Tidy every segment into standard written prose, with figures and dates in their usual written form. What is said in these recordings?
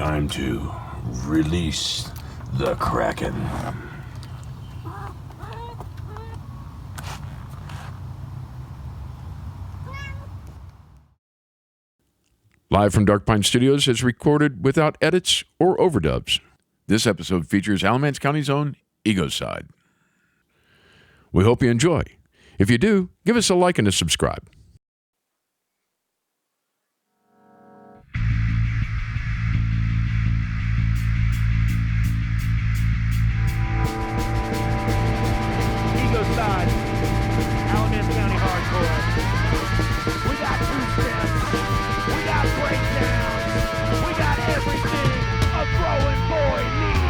Time to release the Kraken. Live from Dark Pine Studios is recorded without edits or overdubs. This episode features Alamance County's own Egocide. We hope you enjoy. If you do, give us a like and a subscribe. Egocide, Alamance County Hardcore. We got two steps, we got breakdowns, we got everything a growing boy needs.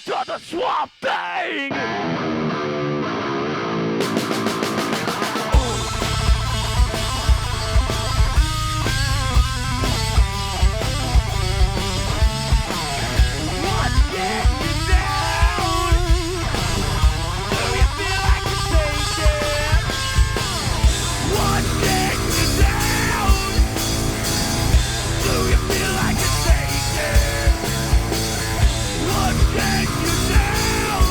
back to the Swamp Thing! What's getting you down? Do you feel like you're sinking? What's getting you down? Do you feel like you're sinking? What's getting you down?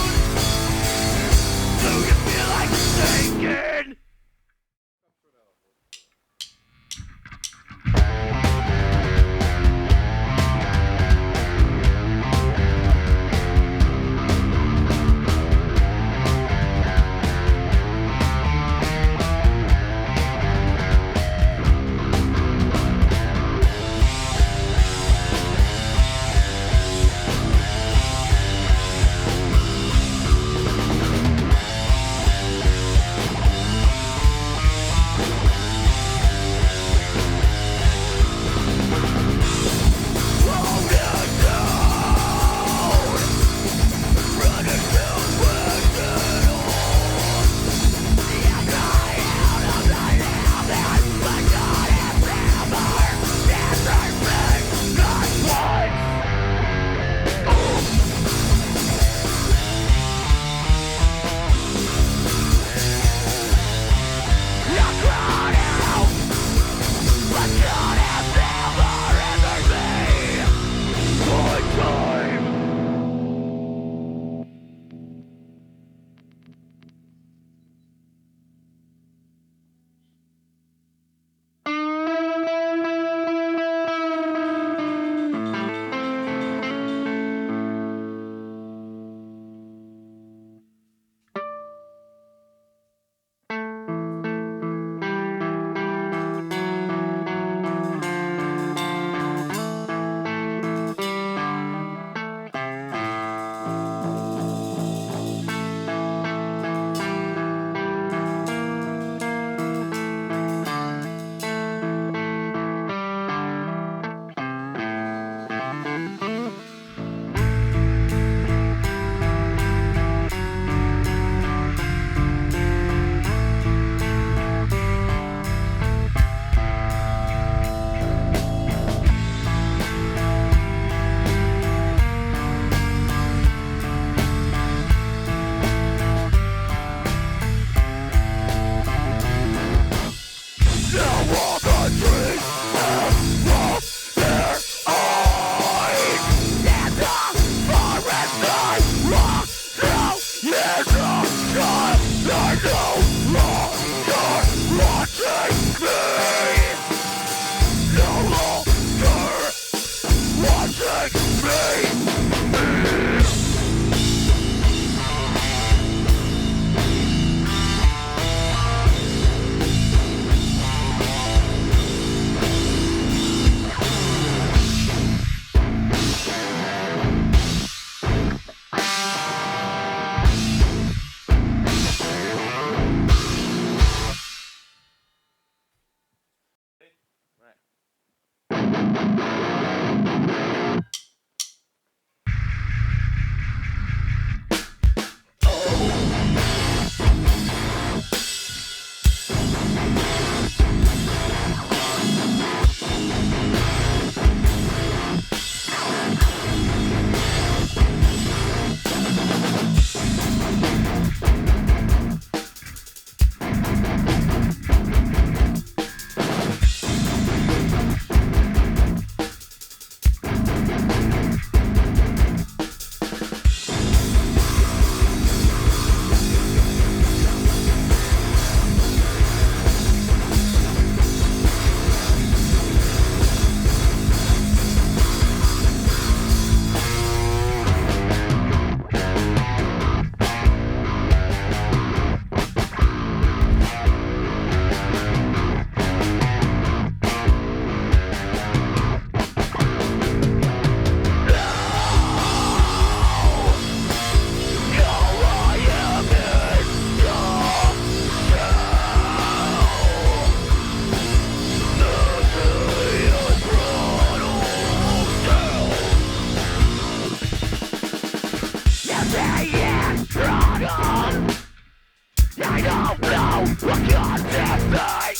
I don't know what goddamn thing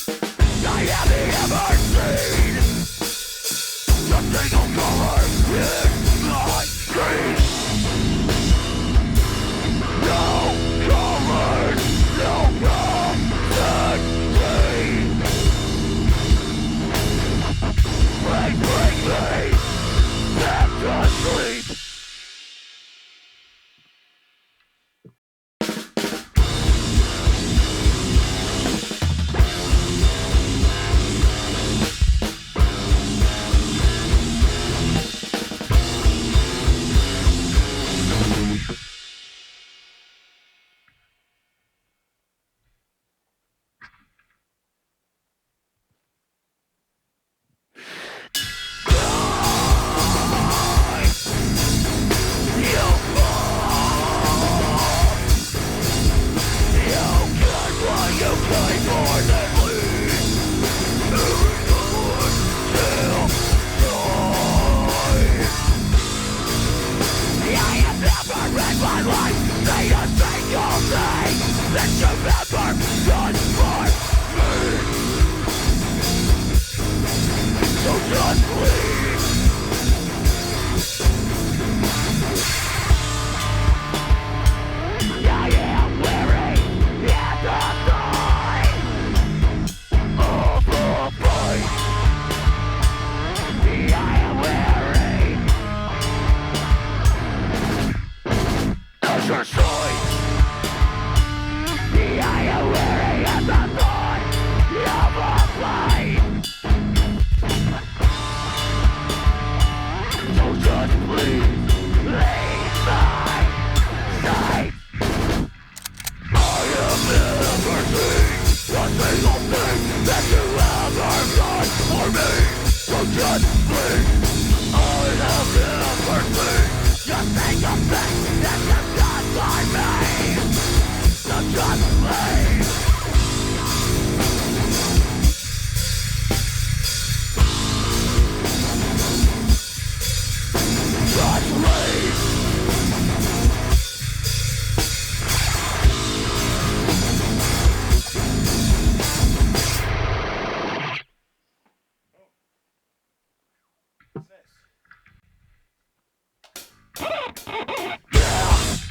I have ever seen. A single color in my dreams. No colors, no consistency. Please bring me back to sleep.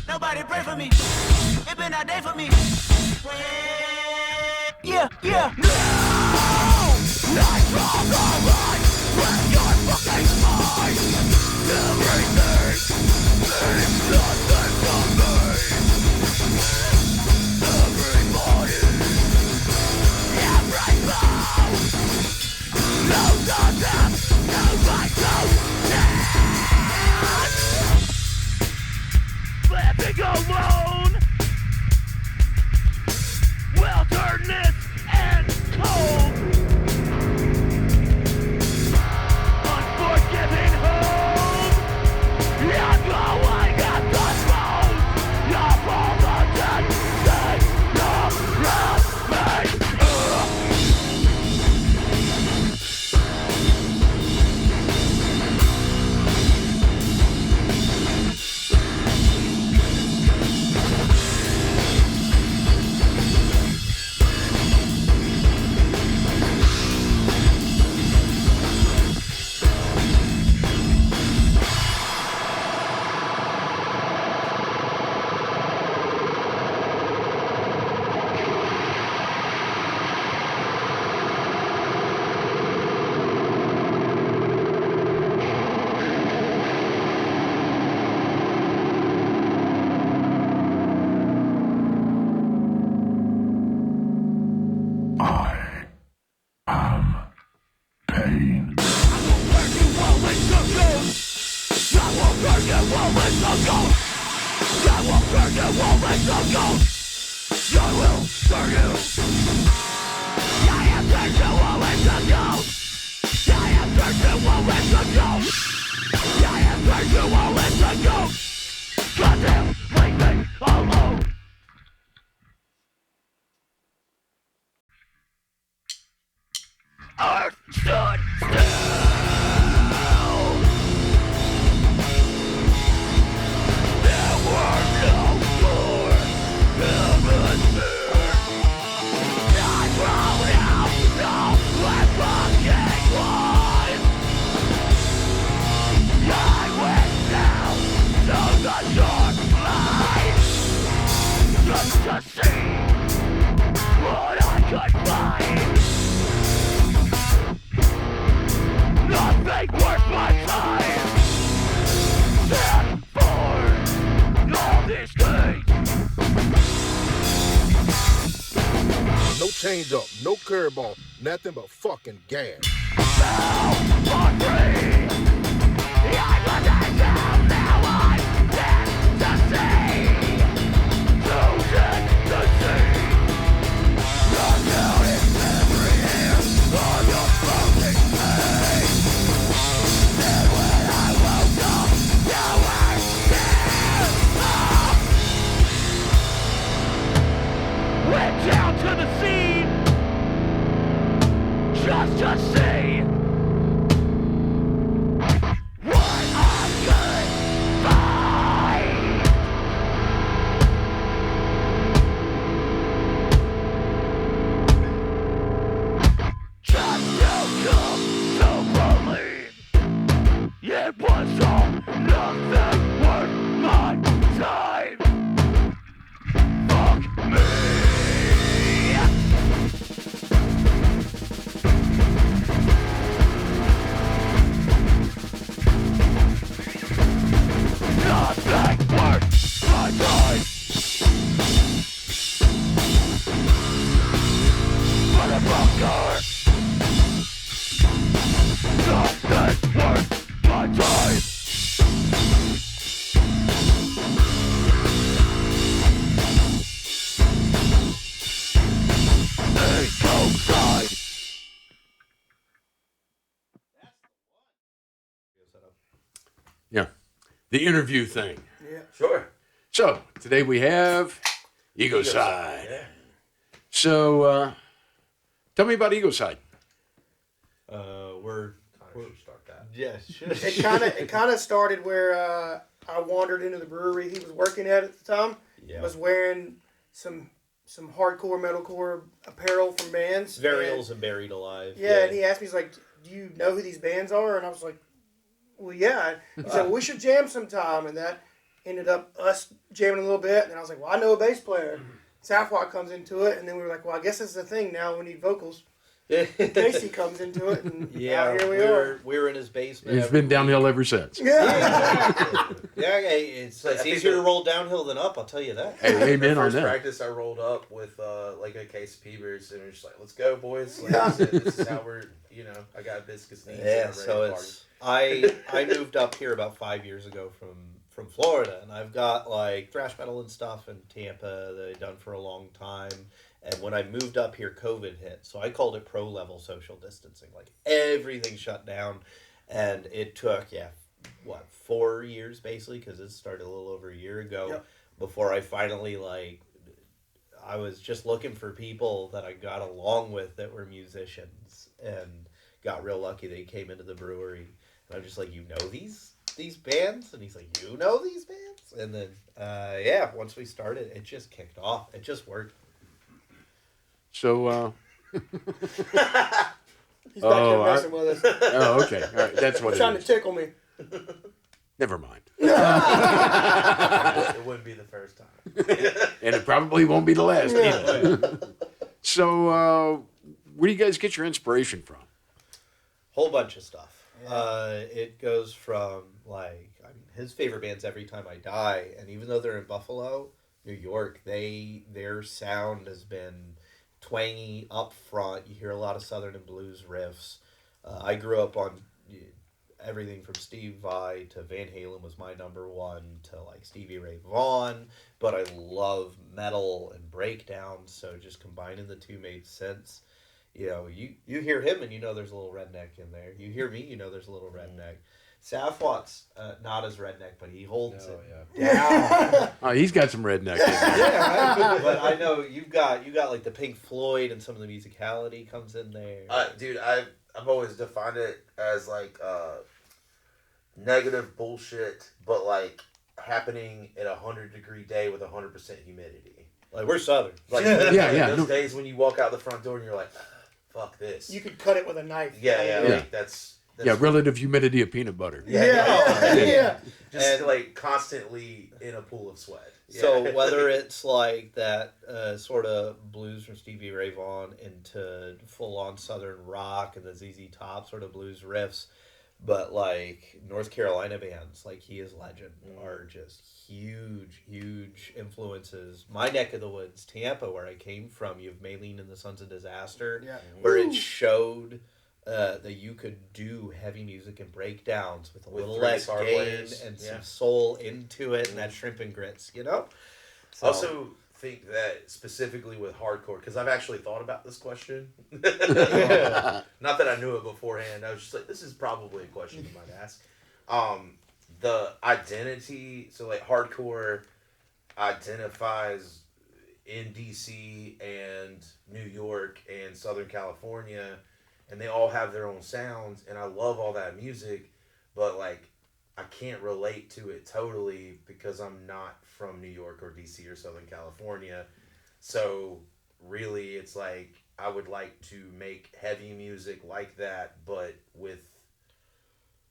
Nobody pray for me. It been a day for me. Yeah, yeah. No! That's all right. With your fucking mind. Everything is nothing to me. Everybody. Every mouth. No goddamn. No right to dance. Living alone. Wilderness and cold. Unforgiving home. You're going at the throne of all the dead things around me. Earth stood still. There were the dark light, just to see what I could find. Nothing worth my time. Stand for all these things. No change up, no curveball, nothing but fucking gas. Now I'm free. I was myself, now I'm dead to see. Chosen to see. Not down in every ear of your floating pain. Then when I woke up, you were still. Went down to the scene just to see what I could find. Just to come to believe it was all nothing worth my time. Fuck me. Nothing worth my time. Motherfucker. Nothing worth my time. Egocide. Yeah. The interview thing. Sure. So, today we have Egocide. Yeah. So, tell me about Egocide. We're start that. Yes. It kind of started where I wandered into the brewery he was working at the time. Yeah. Was wearing some hardcore metalcore apparel from bands. Burials and Buried Alive. Yeah, and he asked me, he's like, "Do you know who these bands are?" And I was like, "Well, yeah." He said, "Well, we should jam sometime," and that ended up us jamming a little bit. And I was like, "Well, I know a bass player." Safwat comes into it, and then we were like, "Well, I guess that's the thing now. We need vocals." Casey comes into it, and now here we are. We're in his basement. It's been downhill ever since. Yeah. Yeah, it's I think easier to that- roll downhill than up, I'll tell you that. Hey, amen on First that. practice, I rolled up with like a case of Peavers, and we're just like, "Let's go, boys!" Like, Yeah. this is how we're, I got biscuits knees. Yeah, and I'm so ready to it's I moved up here about 5 years ago from Florida, and I've got like thrash metal and stuff in Tampa that I've done for a long time. And when I moved up here, COVID hit, so I called it pro level social distancing. Like everything shut down, and it took 4 years basically, because it started a little over a year ago before I finally I was just looking for people that I got along with that were musicians, and got real lucky they came into the brewery. And I'm just like, "You know these bands?" And he's like, "You know these bands?" And then once we started, it just kicked off. It just worked. So, He's back there messing with us. oh, okay. All right. That's what Trying it to is. tickle me. Never mind. It wouldn't be the first time. And it probably won't be the last either. So, where do you guys get your inspiration from? Whole bunch of stuff. It goes from his favorite band's Every Time I Die, and even though they're in Buffalo, New York, their sound has been twangy, up front. You hear a lot of Southern and blues riffs. I grew up on everything from Steve Vai to Van Halen was my number one, to Stevie Ray Vaughan, but I love metal and breakdowns, so just combining the two made sense. You hear him and there's a little redneck in there. You hear me, there's a little redneck. Safwat's not as redneck, but he holds it down. Oh, he's got some redneck. Yeah, but I know you've got like the Pink Floyd, and some of the musicality comes in there. Dude, I've always defined it as negative bullshit, but happening in 100-degree day with 100% humidity. We're Southern. Those days when you walk out the front door and you're like, fuck this. You could cut it with a knife. Yeah. That's relative humidity of peanut butter. Yeah. Just And- like constantly in a pool of sweat. So Yeah. whether it's like that sort of blues from Stevie Ray Vaughan into full-on Southern rock and the ZZ Top sort of blues riffs, but like North Carolina bands like He Is Legend are just huge influences. My neck of the woods, Tampa, where I came from, you have Maylene and the Sons of Disaster, where it showed that you could do heavy music and breakdowns with a With little three less guitar gain players, and yeah. some soul into it and that shrimp and grits, you know? I also think that specifically with hardcore, because I've actually thought about this question. Not that I knew it beforehand. I was just like, this is probably a question you might ask. The identity, so like hardcore identifies in DC and New York and Southern California, and they all have their own sounds, and I love all that music, but like I can't relate to it totally because I'm not from New York or DC or Southern California. So really it's like I would like to make heavy music like that, but with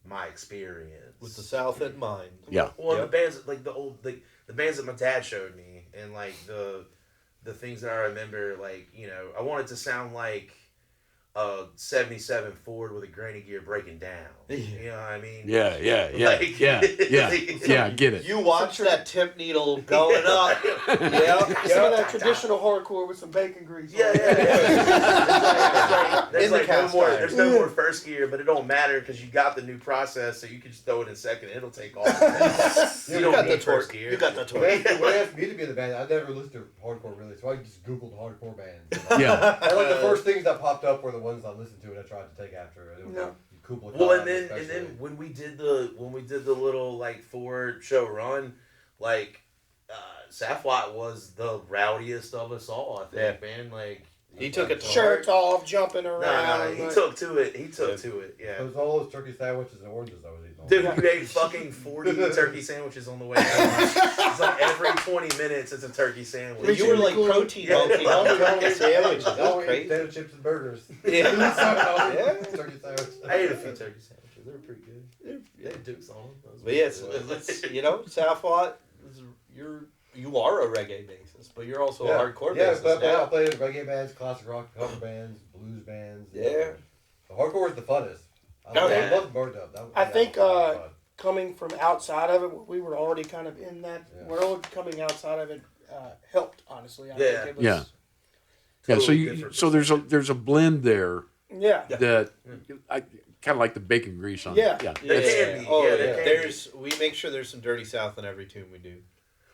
my experience. With the South in mind. Yeah. Well, Yep. the bands like the bands that my dad showed me, and like the things that I remember, like, you know, I want it to sound like a 77 Ford with a granny gear breaking down. You know what I mean? Yeah. Like- Yeah, get it. You watch that tip needle going up. Some of that traditional hardcore with some bacon grease. Yeah. There's In the like no cast more. iron. There's no more first gear, but it don't matter because you got the new process, so you can just throw it in second. It'll take off. You don't got the need first torque. gear. You got the torque. When they asked me to be in the band, I never listened to hardcore really, so I just Googled hardcore bands. Yeah. And like the first things that popped up were the ones I listened to and I tried to take after. It was Yeah. like Kubla Well, Khan and then especially. when we did the little like 4-show run, like Safwat was the rowdiest of us all. I think, man. Like He took it to Shirts off, jumping around. he like- took to it. He took to it. It Yeah. was all those turkey sandwiches and oranges I was eating. All Dude, day. you ate fucking 40 turkey sandwiches on the way home. It's like every 20 minutes it's a turkey sandwich. You were like protein bulking on turkey sandwiches. I That's don't eat crazy. potato chips and burgers. Yeah. Turkey sandwiches. I ate a few turkey sandwiches. They were pretty good. They had Dukes on them. That was But yes, good. it's, you know, Safwat, you are a reggae bassist, but you're also a hardcore Yeah, bassist but I now. played in reggae bands, classic rock cover bands, blues bands. Yeah. The hardcore is the funnest. I Okay. love Bird Dub. I think, that was fun. coming from outside of it, we were already kind of in that world. Coming outside of it helped, honestly. I think it was, Yeah. Yeah, so Totally you different so there's a blend there Yeah. that I kind of like the bacon grease on Yeah. it. Yeah. There It's- can be. Oh, Yeah, yeah. there can be. We make sure there's some Dirty South in every tune we do.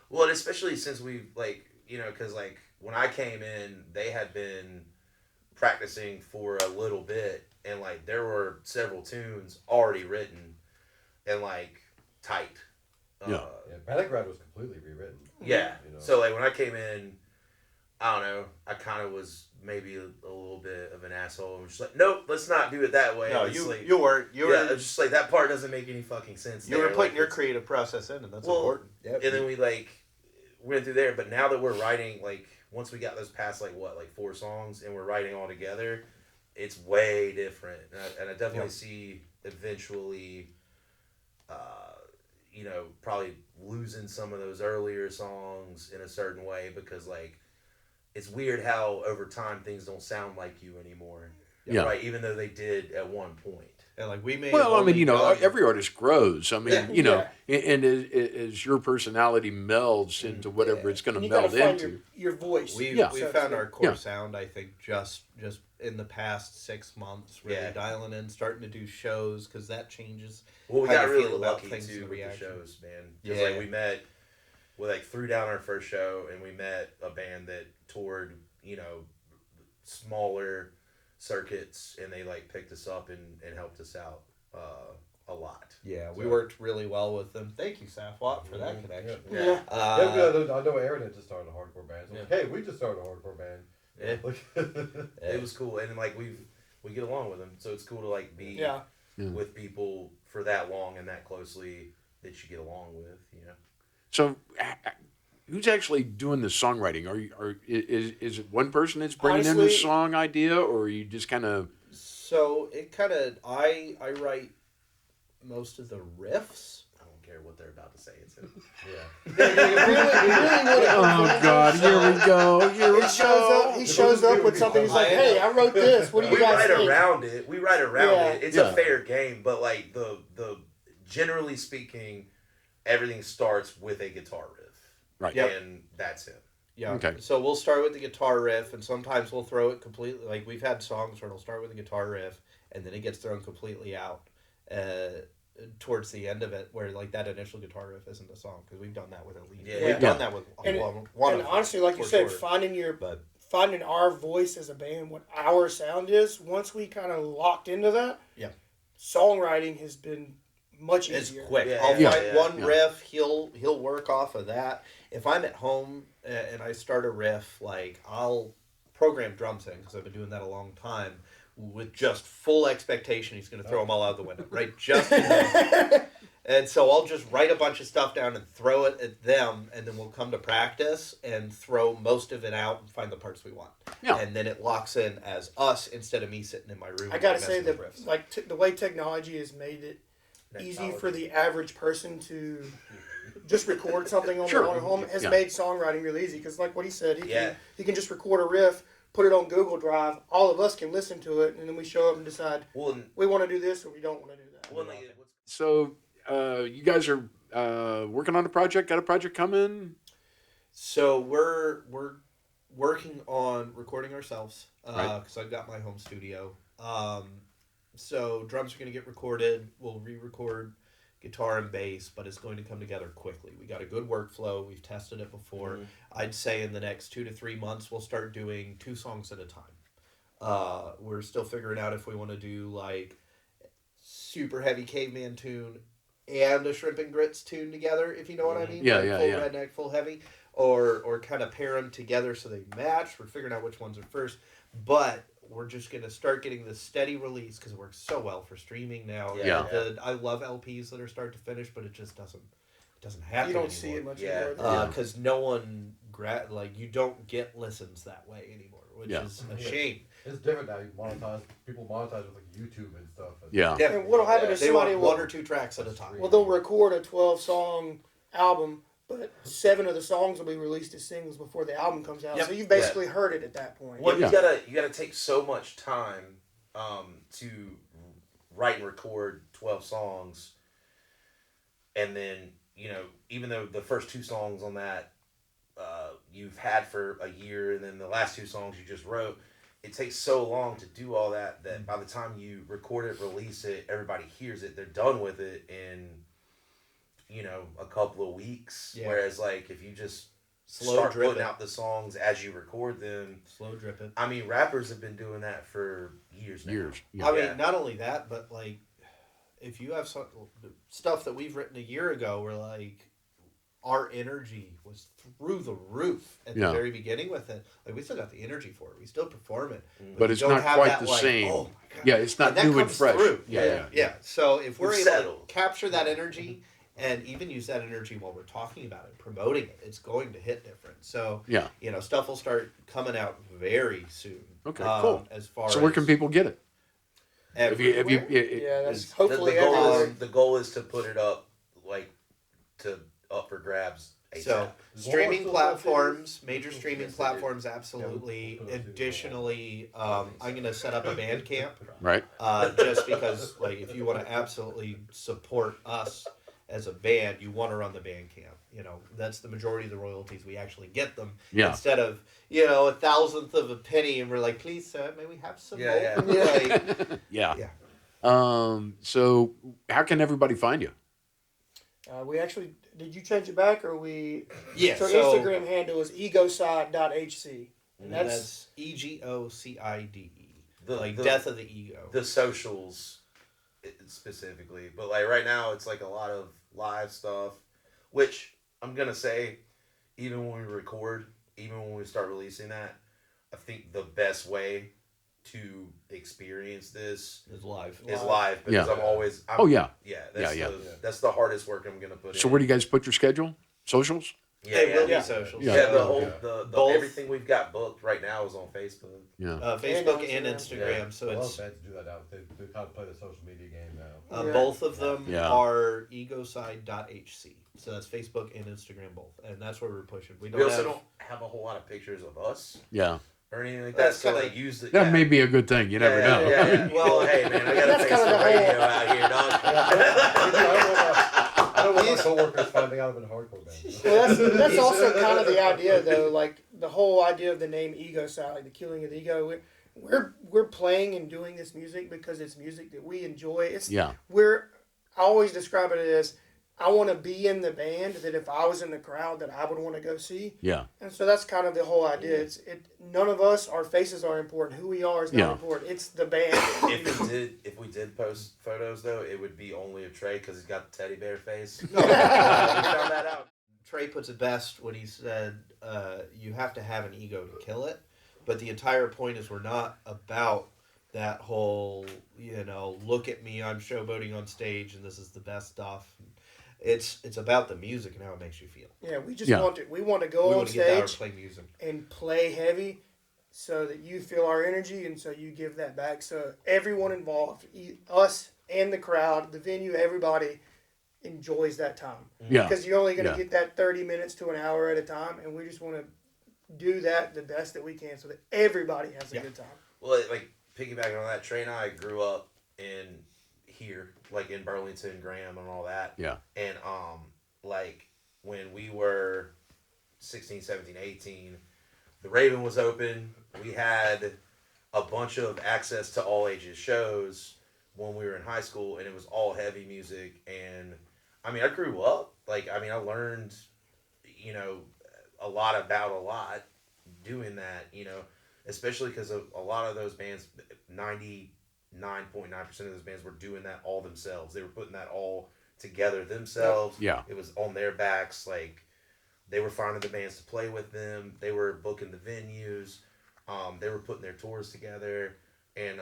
Well, and especially since we've, like, you know, because, like, when I came in, they had been practicing for a little bit, and, like, there were several tunes already written and, like, tight. Yeah. Yeah, Panic Ride was completely rewritten. Yeah. You know. So, like, when I came in, I don't know, I kind of was maybe a little bit of an asshole. I'm just like, nope, let's not do it that way. No, It's you like, weren't. You yeah, were it's just like, that part doesn't make any fucking sense. you were there. putting Like, your it's- creative process in, and that's Well, important. Yep. And then we, like, went through there, but now that we're writing, like, once we got those past, like, 4 songs, and we're writing all together, it's way different. And I definitely see eventually, you know, probably losing some of those earlier songs in a certain way, because, like, it's weird how over time things don't sound like you anymore. Yeah. Right? Even though they did at one point. And like we may. Well, have I mean, you know, only done- every artist grows. I mean, Yeah. you know, and as your personality melds into whatever it's going And to you gotta meld find into. your voice. We Yeah. we So to found speak. our core Yeah. sound, I think, just in the past 6 months, really Yeah. dialing in, starting to do shows, because that changes. Well, we how got you really feel about lucky things too and with the reaction. shows, man. Because Yeah. like we like threw down our first show, and we met a band that toured, you know, smaller circuits, and they like picked us up and helped us out a lot. Yeah, we worked really well with them. Thank you, Safwat, for that connection. Yeah. Yeah. I know Aaron had just started a hardcore band. So Yeah. like, hey, we just started a hardcore band. Yeah. Like, It was cool, and like we get along with them, so it's cool to like be Yeah. with people for that long and that closely that you get along with, you know. So, who's actually doing the songwriting? Is it one person that's bringing in the Honestly- song idea, or are you just kind of So it kind of I write most of the riffs. I don't care what they're about to say. It's him. Oh God, here we go. Here we He shows up with something. He's like, "Hey, I wrote this. What do you We guys write think?" around it. We write around Yeah. it. It's Yeah. a fair game, but like the generally speaking, everything starts with a guitar riff. Right. Yep. And that's him. Yeah. Okay. So we'll start with the guitar riff, and sometimes we'll throw it completely. Like we've had songs where it'll start with the guitar riff, and then it gets thrown completely out towards the end of it, where like that initial guitar riff isn't a song, because we've done that with Elite. Yeah. We've done that with And, one and of honestly, them, like you for said, sure. finding our voice as a band, what our sound is. Once we kind of locked into that, Yeah. songwriting has been much It's easier. quick. Yeah, I'll yeah, find yeah. one Yeah. riff. He'll work off of that. If I'm at home and I start a riff, like I'll program drums in, because I've been doing that a long time, with just full expectation he's going to throw them all out the window, right? Just in there. And so I'll just write a bunch of stuff down and throw it at them, and then we'll come to practice and throw most of it out and find the parts we want. Yeah. And then it locks in as us instead of me sitting in my room. I gotta messing say with that, riffs. like the way technology has made it easy for the average person to just record something on Sure. their own at home has Yeah. made songwriting really easy. Because like what he said, Yeah. he can just record a riff, put it on Google Drive. All of us can listen to it, and then we show up and decide Well, we want to do this or we don't want to do that. well, like, what's- So, you guys are working on a project? Got a project coming? So we're working on recording ourselves Right. because I've got my home studio. So drums are going to get recorded. We'll re-record guitar and bass, but it's going to come together quickly. We got a good workflow. We've tested it before. Mm-hmm. I'd say in the next 2 to 3 months we'll start doing 2 songs at a time. We're still figuring out if we want to do like super heavy caveman tune and a shrimp and grits tune together, if you know what I mean. Yeah, like yeah, full yeah. redneck, full heavy, or kind of pair them together so they match. We're figuring out which ones are first, but we're just gonna start getting the steady release because it works so well for streaming now. Yeah. I love LPs that are start to finish, but it just doesn't happen. You don't see it much Yeah. anymore. because no one you don't get listens that way anymore, which Yeah. is a shame. It's different now. You monetize. People monetize with like YouTube and stuff. And Yeah. Yeah. And what'll happen is They somebody want will 1 or 2 tracks at a time. Well, they'll record a 12-song album, but 7 of the songs will be released as singles before the album comes out. Yep. So you've basically heard it at that point. Well, Yeah. you gotta take so much time to write and record 12 songs, and then even though the first 2 songs on that you've had for a year, and then the last 2 songs you just wrote, it takes so long to do all that by the time you record it, release it, everybody hears it, they're done with it in a couple of weeks. Yeah. Whereas like if you just Slow start drip putting it. out the songs as you record them. Slow drip it. I mean, rappers have been doing that for years now. Years. Yeah. I mean, Yeah. not only that, but like, if you have some stuff that we've written a year ago, where like our energy was through the roof at Yeah. the very beginning with it. Like we still got the energy for it. We still perform it, But we it's don't not have quite that, the like, same. Oh my God. Yeah, it's not And that new and comes fresh. through. Yeah. So if we're We've able settled. to capture that energy and even use that energy while we're talking about it, promoting it, it's going to hit different. So Yeah. stuff will start coming out very soon. Okay, cool. As far So where as can people get it? If you, Yeah, that's is- hopefully the goal everywhere. is, the goal is to put it up up for grabs ASAP. So Is streaming Walmart still platforms, major streaming Yes, they do. platforms, absolutely. Yeah, we'll put it up too. Additionally, I'm gonna set up a band camp, right? just because like if you want to absolutely support us as a band, you want to run the band camp. That's the majority of the royalties. We actually get them Yeah. instead of 1,000th of a penny, and we're like, please, sir, may we have some Yeah, more? Like, Yeah. Yeah. So how can everybody find you? We actually did you change it back or we? yeah. So, So Instagram handle is egocide.hc, and that's EGOCIDE, The- like the- death of the ego. The socials specifically, but like right now it's like a lot of live stuff, which I'm gonna say, even when we record, even when we start releasing that, I think the best way to experience this is live. is live, because Yeah. I'm always Oh yeah. that's Yeah. that's the hardest work I'm gonna put in. So where do you guys put your schedule? Socials? Yeah, It will Yeah. be socials. Yeah. Yeah, the Oh, whole okay. the Both. everything we've got booked right now is on Facebook. Yeah. Facebook And and Instagram. Instagram. So I love it's bands to do that now. They kind of play the social media game now. Yeah. both of them Yeah. are egocide.hc. So that's Facebook and Instagram both, and that's where we're pushing. We don't We also have. don't have a whole lot of pictures of us Yeah. or anything like That's that. So kinda- they use it. That may be a good thing. You never know. Yeah. Well, hey man, I got That's to kind face of the the whole- radio out here, dog. I don't want my coworkers finding out I'm in a hardcore band. Well, that's also kind of the idea, though. Like the whole idea of the name Egocide, like the killing of the ego. We're playing and doing this music because it's music that we enjoy. It's Yeah. I always describe it as I want to be in the band that if I was in the crowd that I would want to go see. Yeah. And so that's kind of the whole idea. None of us, our faces are important. Who we are is not Yeah. important. It's the band. If we did post photos though, it would be only of Trey because he's got the teddy bear face. We found that out. Trey puts it best when he said, "You have to have an ego to kill it," but the entire point is we're not about that whole, look at me, I'm showboating on stage, and this is the best stuff. It's about the music and how it makes you feel. Yeah, we just Yeah. want to. We want to We go on want to get out stage and play music. and play heavy, so that you feel our energy, and so you give that back. So everyone involved, us and the crowd, the venue, everybody enjoys that time. Yeah. Because you're only going to Yeah. get that 30 minutes to an hour at a time, and we just want to do that the best that we can, so that everybody has a good time. Well, like piggybacking on that, Trey and I grew up in here, like in Burlington, Graham, and all that. Yeah. And like when we were 16, 17, 18, the Raven was open. We had a bunch of access to all ages shows when we were in high school, and it was all heavy music. And I mean, I grew up, I learned, a lot about a lot doing that, especially because a lot of those bands, 99.9% of those bands were doing that all themselves. They were putting that all together themselves. Yeah. It was on their backs. Like, they were finding the bands to play with them. They were booking the venues. They were putting their tours together. And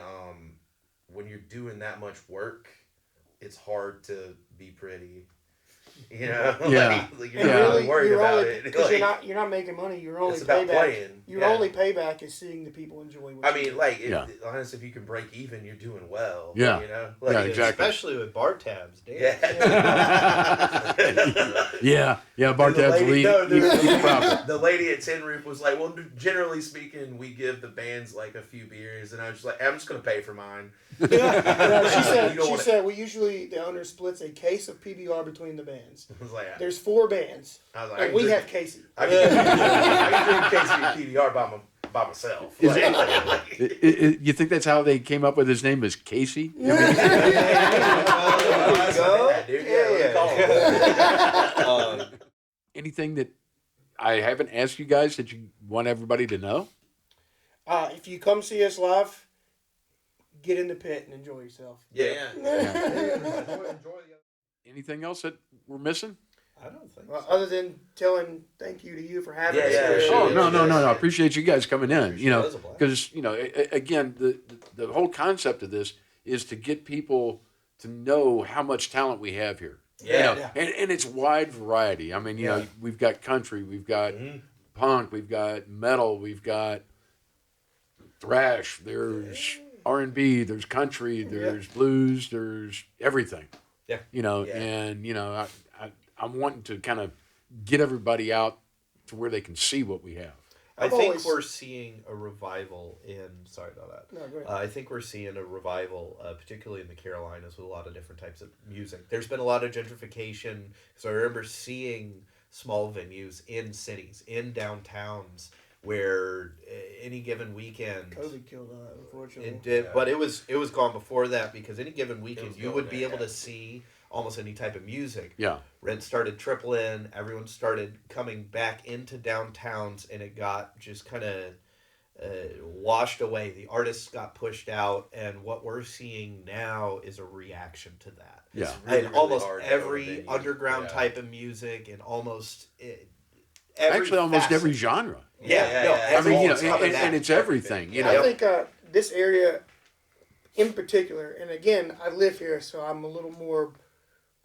when you're doing that much work, it's hard to be pretty. Yeah. Like you're And not really worried about only, it. because Like, you're not making money. Your only it's about payback. playing. Your Yeah. only payback is seeing the people enjoy what I you mean, do. like, Yeah. honestly, if you can break even, you're doing well. Yeah. Like, Yeah, it's- exactly. Especially with bar tabs, damn. Yeah. Yeah. Bar The tabs lady- lead. no, lead profit. the lady at Tin Roof was like, well, generally speaking, we give the bands like a few beers, and I was just like, I'm just gonna pay for mine. No, she You don't wanna- said we usually the owner splits a case of PBR between the bands. I was like, There's 4 bands, I was like, and we have Casey. I can drink Casey PBR by myself. Is Like, You think that's how they came up with his name as Casey? There you go. Yeah, dude. Yeah, call him. Anything that I haven't asked you guys that you want everybody to know? If you come see us live, get in the pit and enjoy yourself. Yeah. Anything else that we're missing? I don't think Well, so. other than telling thank you to you for having Yeah, us yeah, here. sure. Oh, no. I appreciate you guys coming in. It was a blast. Because again, the whole concept of this is to get people to know how much talent we have here. Yeah. And it's wide variety. I mean, we've got country, we've got punk, we've got metal, we've got thrash. There's R&B, there's country, there's blues, there's everything. Yeah. And I'm wanting to kind of get everybody out to where they can see what we have. I I've think always- we're seeing a revival in. Sorry about that. No, go ahead. I think we're seeing a revival, particularly in the Carolinas, with a lot of different types of music. There's been a lot of gentrification. So I remember seeing small venues in cities, in downtowns, where any given weekend. COVID killed that, unfortunately. It did, but it was gone before that, because any given It weekend was you going would be there, able yeah. to see almost any type of music. Yeah. Rent started tripling. Everyone started coming back into downtowns, and it got just kind of washed away. The artists got pushed out, and what we're seeing now is a reaction to that. Yeah. It's really, And really almost hard to go to every venues. underground Yeah. type of music, and almost Actually, almost facet. every genre. Yeah. I mean, everyone's coming and back. it's everything. I think this area in particular, and again, I live here, so I'm a little more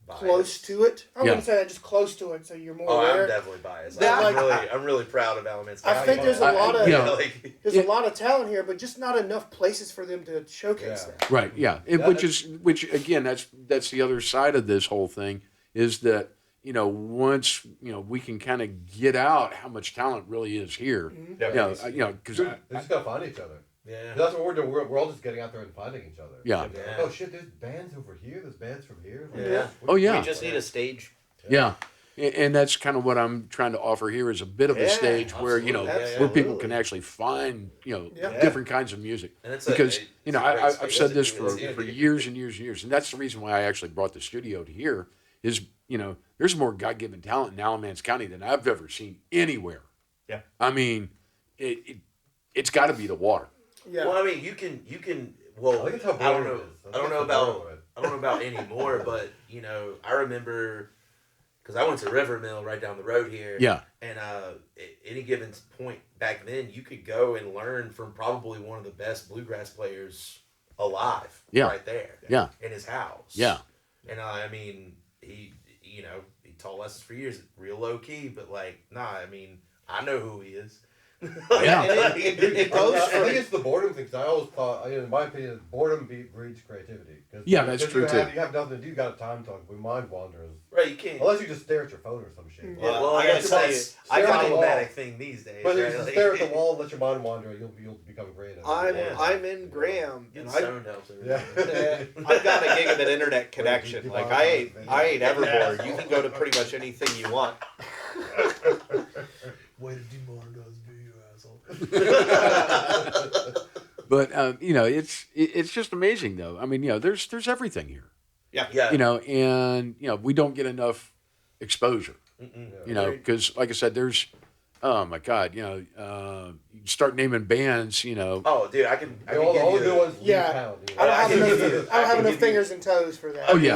close to it. I Yeah. wouldn't say that, just close to it, so you're more Oh, aware. I'm definitely biased. That, I'm really proud of Alamance. I think there's a lot of there's Yeah. a lot of talent here, but just not enough places for them to showcase that. Right. Yeah. Which again, that's the other side of this whole thing is that once we can kind of get out how much talent really is here. Because they just gotta find each other. Yeah. That's what we're doing. We're all just getting out there and finding each other. Yeah. Like, oh shit, there's bands over here. There's bands from here. Like, Yeah. Oh yeah. We just need a stage. Yeah. And that's kind of what I'm trying to offer here is a bit of a stage where where people can actually find different kinds of music. And it's because it's a great I've space said to this do for it. years and years and years, and that's the reason why I actually brought the studio to here. Is there's more God-given talent in Alamance County than I've ever seen anywhere. Yeah. I mean, it's got to be the water. Yeah. Well, I mean, you can. Well, I think it's how I don't boring know. it is. I don't know about anymore, but I remember because I went to River Mill right down the road here. Yeah. And at any given point back then, you could go and learn from probably one of the best bluegrass players alive. Yeah. Right there. Yeah. In his house. Yeah. And I mean, he taught lessons for years, real low key, but I know who he is. Yeah. It goes I from, think it's the boredom thing. 'Cause I always thought, in my opinion, boredom breeds creativity. Yeah, that's true, You too. have nothing to do. You got time to talk. We mind wanderers. Right, you can't. Unless you just stare at your phone or some shit. Yeah, well, I I gotta guess tell that's you, a I got- problematic thing these days. But if right? you Like- just stare at the wall and let your mind wander, you'll become creative. I'm in Graham, Getting and I stoned helps Yeah. I've got a gigabit internet connection. keep Like on I going. ain't ever bored. You can go to pretty much anything you want. Way to demonize me, you asshole. But it's just amazing though. I mean, there's everything here. Yeah. And we don't get enough exposure. Because like I said, there's oh my God, you start naming bands, Oh, dude, I can All give the you good ones leave Yeah. town. I don't have I can enough, give you- I don't I have can enough give you- fingers and toes for that. Oh yeah.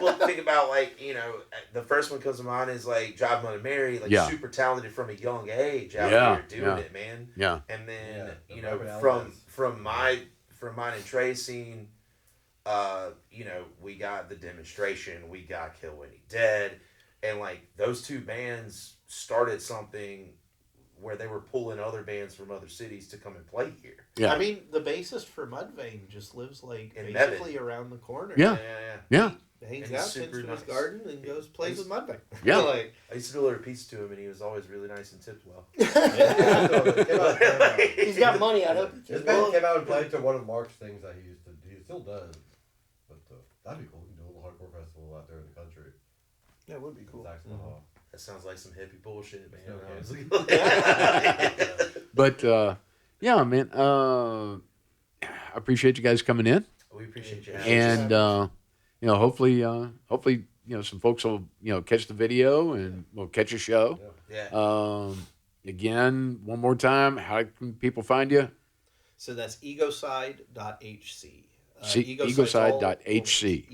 Well, think about the first one comes to mind is like Drive Mother Mary, Yeah. super talented from a young age out Yeah, here doing yeah. it, man. Yeah. And then Yeah, the Urban from Elements. mine and Trey's scene, we got the Demonstration, we got Kill Winnie Dead, and those two bands started something where they were pulling other bands from other cities to come and play here. Yeah. I mean, the bassist for Mudvayne just lives In basically around the corner. Yeah. Yeah. Yeah. Hangs And out, he's tends super to his nice. garden, and goes plays with Mudvayne. Yeah. Like, I used to deliver pizza to him, and he was always really nice and tipped well. He's got money. I hope. This band came out and played to one of Mark's things that he used to do. He still does. But that'd be cool. We can do a little hardcore festival out there in the country. That would be cool. Saxon Hall. That sounds like some hippie bullshit, man. Okay. Honestly. But yeah, man. I appreciate you guys coming in, We appreciate you having us. and hopefully, some folks will catch the video and we'll catch a show. Yeah. Again, one more time, how can people find you? so that's egocide.hc. Egocide.hc.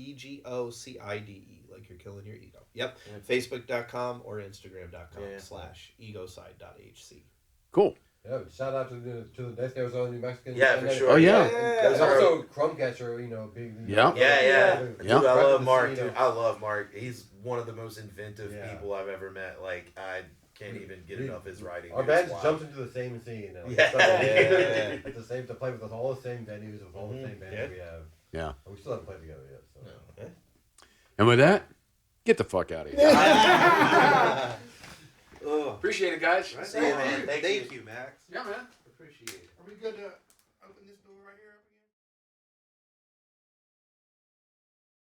EGOCIDE, like you're killing your ego. Yep. Facebook.com or Instagram.com/egoside.hc. Cool. Yeah, but shout out to the Death Arizona New Mexicans. Yeah, And for then- sure. Oh, yeah. There's also Crumb Catcher, big. Yeah. Yeah. Dude, I love Mark. You know. Dude, I love Mark. He's one of the most inventive Yeah. people I've ever met. I can't even get enough of his writing. Our Dude, band it's just wild. jumped into the same scene. And Yeah. At the same to play with us, all the same venues with all the same bands Yeah. we have. Yeah. And we still haven't played together yet. So. And with that, get the fuck out of here. Appreciate it, guys. See you, man. Thank you. you, Max. Yeah, man. Appreciate it. Are we good to open this door right here?